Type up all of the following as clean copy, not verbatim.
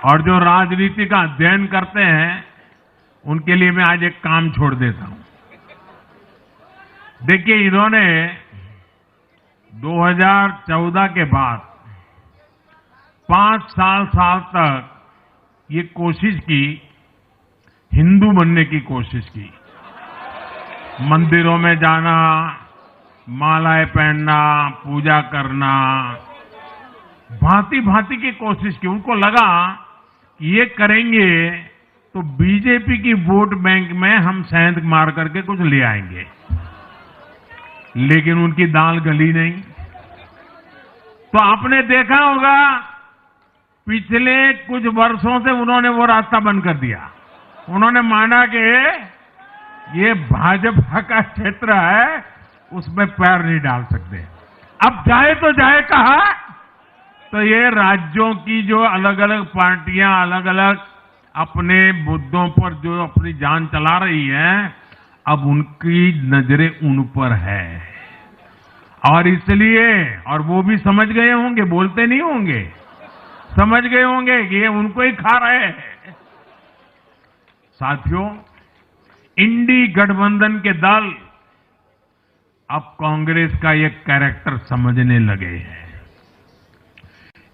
और जो राजनीति का अध्ययन करते हैं उनके लिए मैं आज एक काम छोड़ देता हूं। देखिए, इन्होंने 2014 के बाद 5 साल तक ये कोशिश की, हिंदू बनने की कोशिश की। मंदिरों में जाना, मालाएं पहनना, पूजा करना, भांति भांति की कोशिश की। उनको लगा कि ये करेंगे तो बीजेपी की वोट बैंक में हम सेंध मार करके कुछ ले आएंगे, लेकिन उनकी दाल गली नहीं। तो आपने देखा होगा पिछले कुछ वर्षों से उन्होंने वो रास्ता बंद कर दिया। उन्होंने माना कि ये भाजपा का क्षेत्र है, उसमें पैर नहीं डाल सकते। अब जाए तो जाए कहा, तो ये राज्यों की जो अलग अलग पार्टियां अलग अलग अपने मुद्दों पर जो अपनी जान चला रही हैं, अब उनकी नजरें उन पर है। और इसलिए, और वो भी समझ गए होंगे, बोलते नहीं होंगे, समझ गए होंगे कि ये उनको ही खा रहे हैं। साथियों, इंडी गठबंधन के दल अब कांग्रेस का ये कैरेक्टर समझने लगे हैं।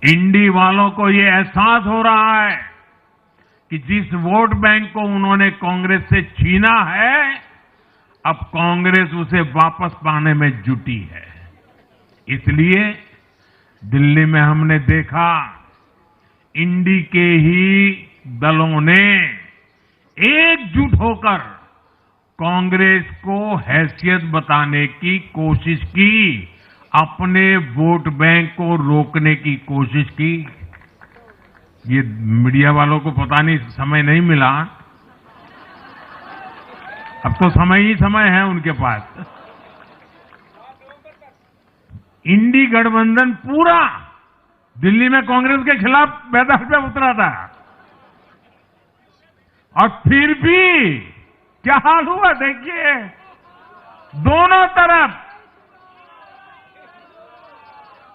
इंडी वालों को ये एहसास हो रहा है कि जिस वोट बैंक को उन्होंने कांग्रेस से छीना है, अब कांग्रेस उसे वापस पाने में जुटी है। इसलिए दिल्ली में हमने देखा, इंडी के ही दलों ने एकजुट होकर कांग्रेस को हैसियत बताने की कोशिश की, अपने वोट बैंक को रोकने की कोशिश की। ये मीडिया वालों को पता नहीं समय नहीं मिला, अब तो समय ही समय है उनके पास। इंडी गठबंधन पूरा दिल्ली में कांग्रेस के खिलाफ मैदान पे उतरा था, और फिर भी क्या हाल हुआ देखिए, दोनों तरफ।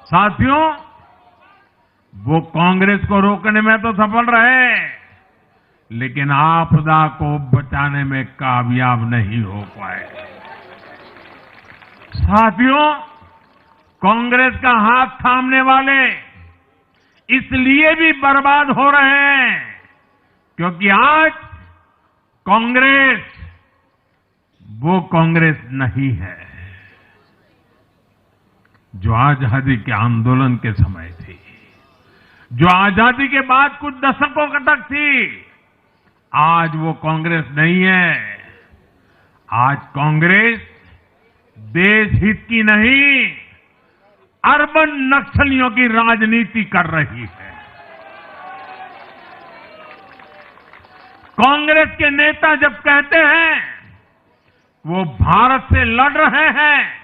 साथियों, वो कांग्रेस को रोकने में तो सफल रहे, लेकिन आपदा को बचाने में कामयाब नहीं हो पाए। साथियों, कांग्रेस का हाथ थामने वाले इसलिए भी बर्बाद हो रहे हैं क्योंकि आज कांग्रेस वो कांग्रेस नहीं है जो आजादी के आंदोलन के समय थी, जो आजादी के बाद कुछ दशकों तक थी। आज वो कांग्रेस नहीं है। आज कांग्रेस देश हित की नहीं, अर्बन नक्सलियों की राजनीति कर रही है। कांग्रेस के नेता जब कहते हैं वो भारत से लड़ रहे हैं,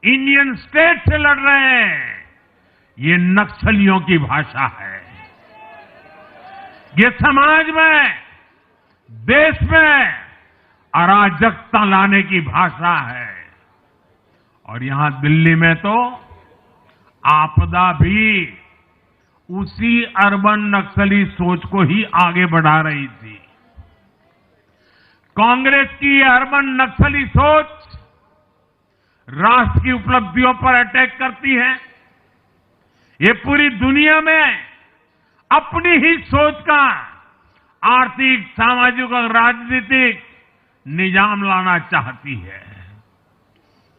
इंडियन स्टेट से लड़ रहे हैं, ये नक्सलियों की भाषा है। ये समाज में, देश में अराजकता लाने की भाषा है। और यहां दिल्ली में तो आपदा भी उसी अर्बन नक्सली सोच को ही आगे बढ़ा रही थी। कांग्रेस की ये अर्बन नक्सली सोच राष्ट्र की उपलब्धियों पर अटैक करती है। ये पूरी दुनिया में अपनी ही सोच का आर्थिक, सामाजिक और राजनीतिक निजाम लाना चाहती है।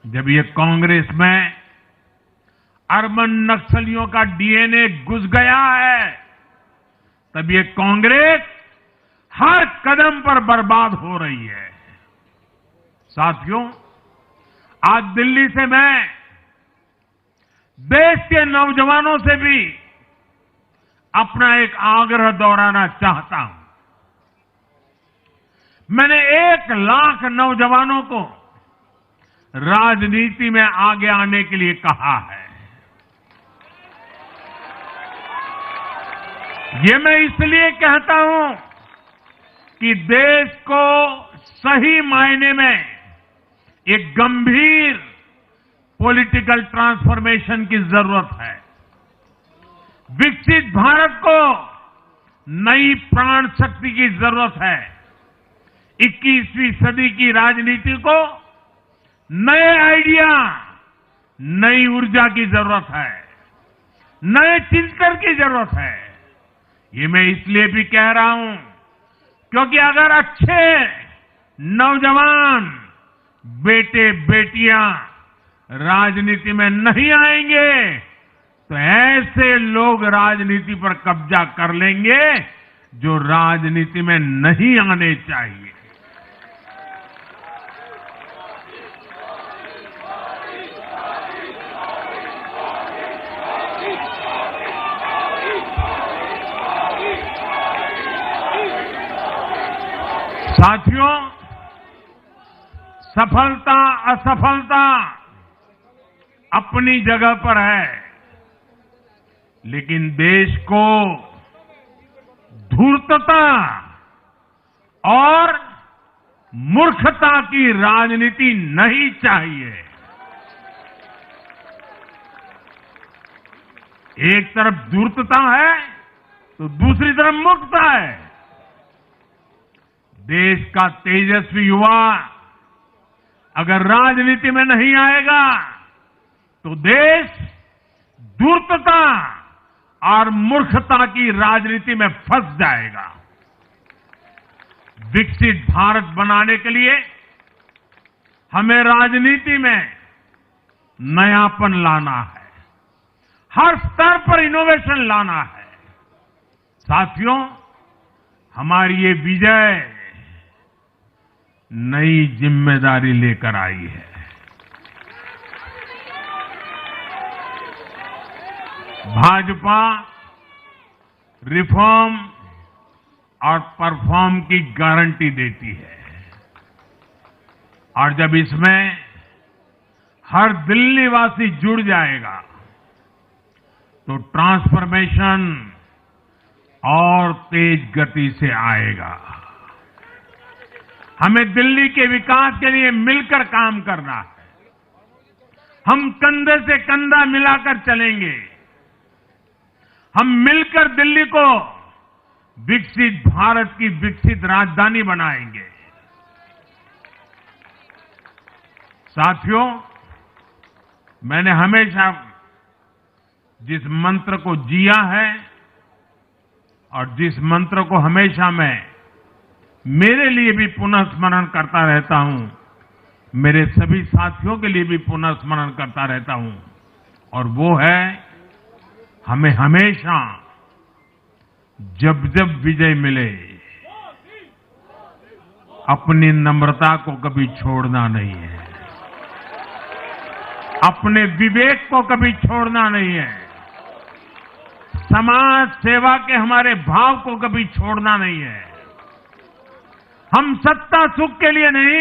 जब ये कांग्रेस में अर्बन नक्सलियों का डीएनए घुस गया है, तब ये कांग्रेस हर कदम पर बर्बाद हो रही है। साथियों, आज दिल्ली से मैं देश के नौजवानों से भी अपना एक आग्रह दोहराना चाहता हूं। मैंने 1 लाख नौजवानों को राजनीति में आगे आने के लिए कहा है। ये मैं इसलिए कहता हूं कि देश को सही मायने में एक गंभीर पॉलिटिकल ट्रांसफॉर्मेशन की जरूरत है। विकसित भारत को नई प्राण शक्ति की जरूरत है। 21वीं सदी की राजनीति को नए आइडिया, नई ऊर्जा की जरूरत है, नए चिंतन की जरूरत है। ये मैं इसलिए भी कह रहा हूं क्योंकि अगर अच्छे नौजवान बेटे बेटियां राजनीति में नहीं आएंगे तो ऐसे लोग राजनीति पर कब्जा कर लेंगे जो राजनीति में नहीं आने चाहिए। साथियों, सफलता असफलता अपनी जगह पर है, लेकिन देश को धूर्तता और मूर्खता की राजनीति नहीं चाहिए। एक तरफ धूर्तता है तो दूसरी तरफ मूर्खता है। देश का तेजस्वी युवा अगर राजनीति में नहीं आएगा तो देश धूर्तता और मूर्खता की राजनीति में फंस जाएगा। विकसित भारत बनाने के लिए हमें राजनीति में नयापन लाना है, हर स्तर पर इनोवेशन लाना है। साथियों, हमारी ये विजय नई जिम्मेदारी लेकर आई है। भाजपा रिफॉर्म और परफॉर्म की गारंटी देती है और जब इसमें हर दिल्लीवासी जुड़ जाएगा तो ट्रांसफॉर्मेशन और तेज गति से आएगा। हमें दिल्ली के विकास के लिए मिलकर काम करना है। हम कंधे से कंधा मिलाकर चलेंगे। हम मिलकर दिल्ली को विकसित भारत की विकसित राजधानी बनाएंगे। साथियों, मैंने हमेशा जिस मंत्र को जिया है और जिस मंत्र को हमेशा मैं मेरे लिए भी पुनः स्मरण करता रहता हूं, मेरे सभी साथियों के लिए भी पुनः स्मरण करता रहता हूं, और वो है हमें हमेशा जब जब विजय मिले अपनी नम्रता को कभी छोड़ना नहीं है, अपने विवेक को कभी छोड़ना नहीं है, समाज सेवा के हमारे भाव को कभी छोड़ना नहीं है। हम सत्ता सुख के लिए नहीं,